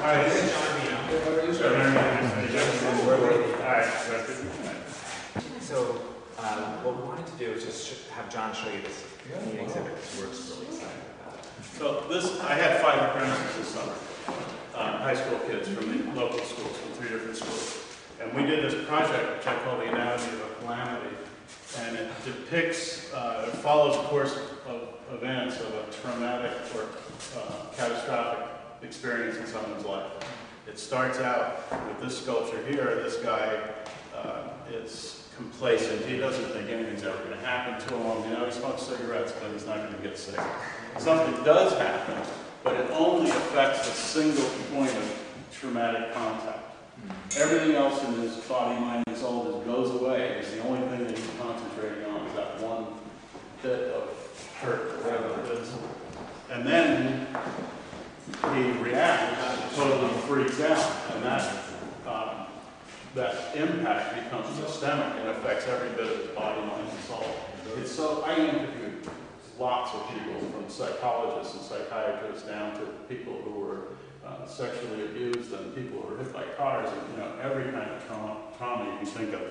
Hi, this is John Rubino. So, what we wanted to do is just have John show you this neat exhibit because we're really excited about it. So I had 5 apprentices this summer, high school kids from the local schools, from 3 different schools. And we did this project, which I call the Anatomy of a Calamity. And it depicts, it follows a course of events of a traumatic or catastrophic experience in someone's life. It starts out with this sculpture here. This guy is complacent. He doesn't think anything's ever going to happen to him. You know, he smokes cigarettes, but he's not going to get sick. Something does happen, but it only affects a single point of traumatic contact. Everything else in his body, mind, and soul just goes away. It's the only thing that he's concentrating on is that one bit of hurt, whatever it is. And then he reacts, totally freaks out, and that impact becomes systemic and affects every bit of his body, mind, and soul. It's so, I interviewed lots of people, from psychologists and psychiatrists down to people who were sexually abused and people who were hit by cars, and every kind of trauma you can think of.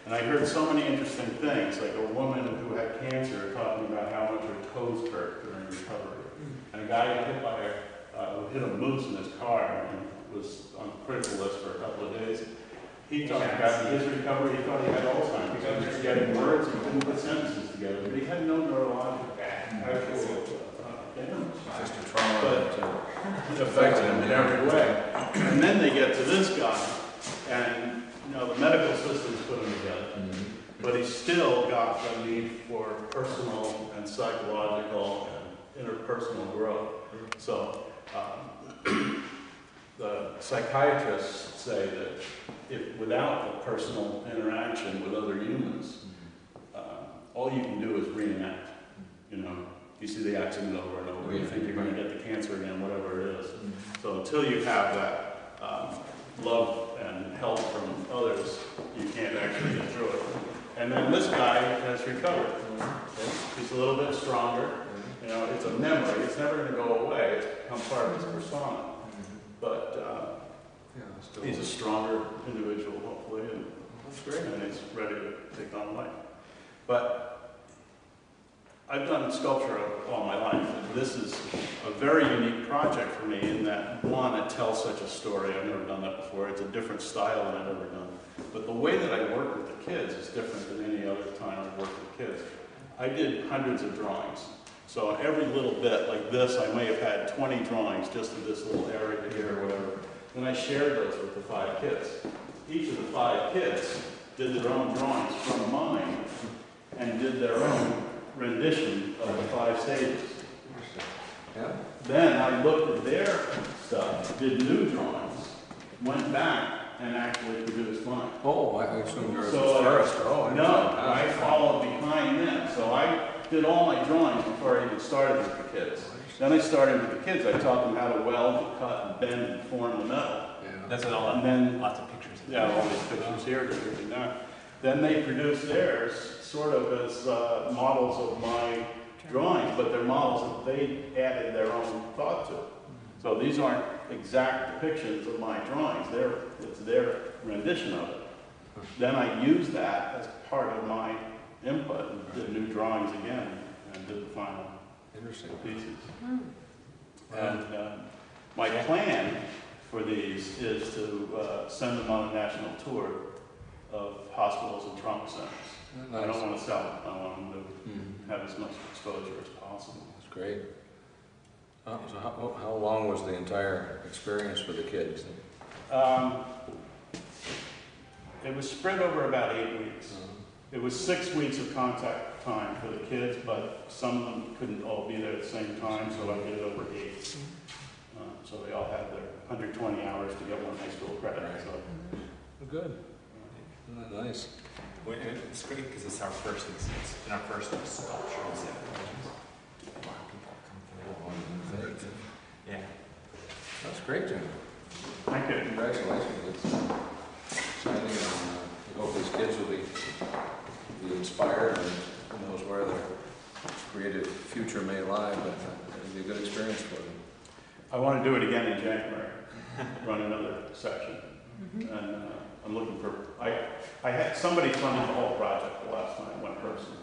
And I heard so many interesting things, like a woman who had cancer talking about how much her toes hurt during recovery, and a guy who hit a moose in his car and was on the critical list for a couple of days. He talked about his recovery. He thought he had Alzheimer's. He was forgetting words. He couldn't put sentences together. But he had no neurological actual damage. Just a trauma, but it affected him in every way. And then they get to this guy, and the medical system's put him together. But he's still got the need for personal and psychological and interpersonal growth. So the psychiatrists say that without the personal interaction with other humans, all you can do is reenact. You see the accident over and over. You think you're going to get the cancer again, whatever it is. So until you have that love and help from others, you can't actually get through it. And then this guy has recovered. He's a little bit stronger. It's a memory. It's never going to go away. It's become part of his persona. But he's a stronger individual, hopefully, and that's great. And he's ready to take on life. But I've done sculpture all my life. And this is a very unique project for me in that, one, it tells such a story. I've never done that before. It's a different style than I've ever done. But the way that I work with the kids is different than any other time I've worked with kids. I did hundreds of drawings. So every little bit, like this, I may have had 20 drawings just in this little area here or whatever. And I shared those with the 5 kids. Each of the 5 kids did their own drawings from mine and did their own rendition of the 5 stages. Yeah. Then I looked at their stuff, did new drawings, went back and actually produced mine. Oh, I assumed you were So, first. Oh, no, I followed behind them. So I did all my drawings before I even started with the kids. Then I started with the kids. I taught them how to weld, and cut, and bend, and form the metal. Yeah. That's all. And then, Lots of pictures. yeah, all these pictures here to everything that. Then they produced theirs sort of as models of my drawings, but they're models that they added their own thought to. So these aren't exact depictions of my drawings. It's their rendition of it. Then I used that as part of my input and did new drawings again and did the final pieces. And my plan for these is to send them on a national tour of hospitals and trauma centers. Nice. I don't want to sell them. I want them to have as much exposure as possible. That's great. So how long was the entire experience for the kids? It was spread over about 8 weeks. It was 6 weeks of contact time for the kids, but some of them couldn't all be there at the same time, so I did it over 8. So they all had their 120 hours to get 1 high school credit. Right. So. Good. Nice. It's great because it's our first sculpture exhibit. A lot of people come through. Yeah. That's great, Jim. Thank you. Congratulations. It's exciting, and I hope these kids will be inspired, and who knows where their creative future may lie, but it'll be a good experience for them. I want to do it again in January. run another section. And I'm looking for, I had, somebody funded the whole project the last time, one person.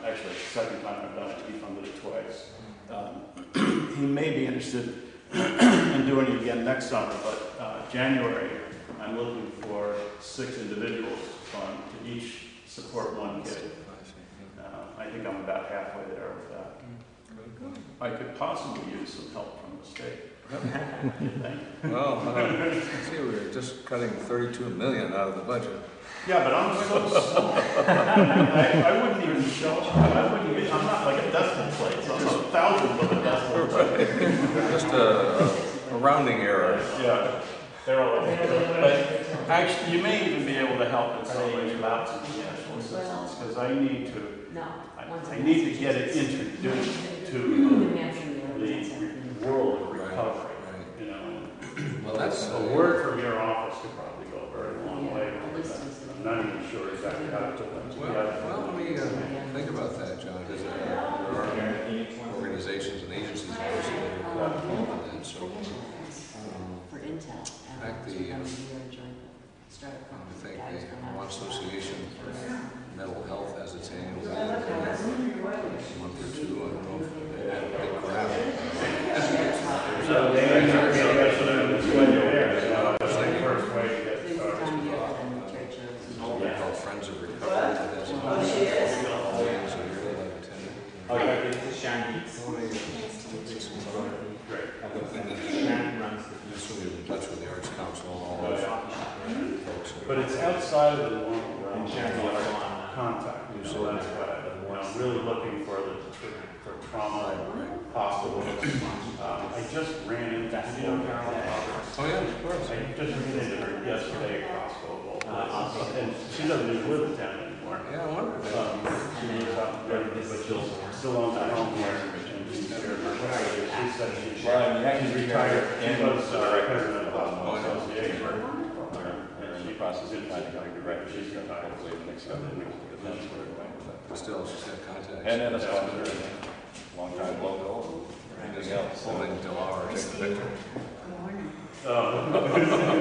Actually, it's the second time I've done it, he funded it twice. He may be interested in doing it again next summer, but January, I'm looking for 6 individuals to fund, to each support one kid. I think I'm about halfway there with that. I could possibly use some help from the state. Well, see, we were just cutting $32 million out of the budget. Yeah, but I'm so small. I wouldn't even show up. I'm not like a decimal plate. So I'm a thousandth of a decimal plate. Just a rounding error. Yeah. They're all but actually, you may even be able to help in some ways without some financial assistance, because I need to get it introduced to the world of recovery. You know, Well, that's a word from your office could probably go a very long way. I'm not even sure exactly how to put them together. Well, let me think about that, John, because there are organizations and agencies obviously that are involved in that. So, for Intel. in fact, I think the Vermont Association for Mental Health has its annual meeting in a month or two. I don't know if they had a big crowd. So they are interested in this way there. So that's the first way to get started. Called Friends of Recovery. That has some meetings a year that I've attended. Oh, yeah, it's Shandy. Great. This will be in touch with the Arts Council and all those folks. But it's outside of the normal realm of contact. So that's why I'm really looking for trauma hospitals. I just ran into Oh yeah, of course. I just ran into her yesterday at Costco. And she doesn't even live in town anymore. Yeah, I wonder. She lives out in Denver, but she still owns a home here. And she said she's retired. She was president of the Hospital Association. And she processes it by the director. She's retired. Next couple of weeks. Still, she's got contacts. And then a sponsor, long time local, anything else. Holding until hour, take the picture. Oh.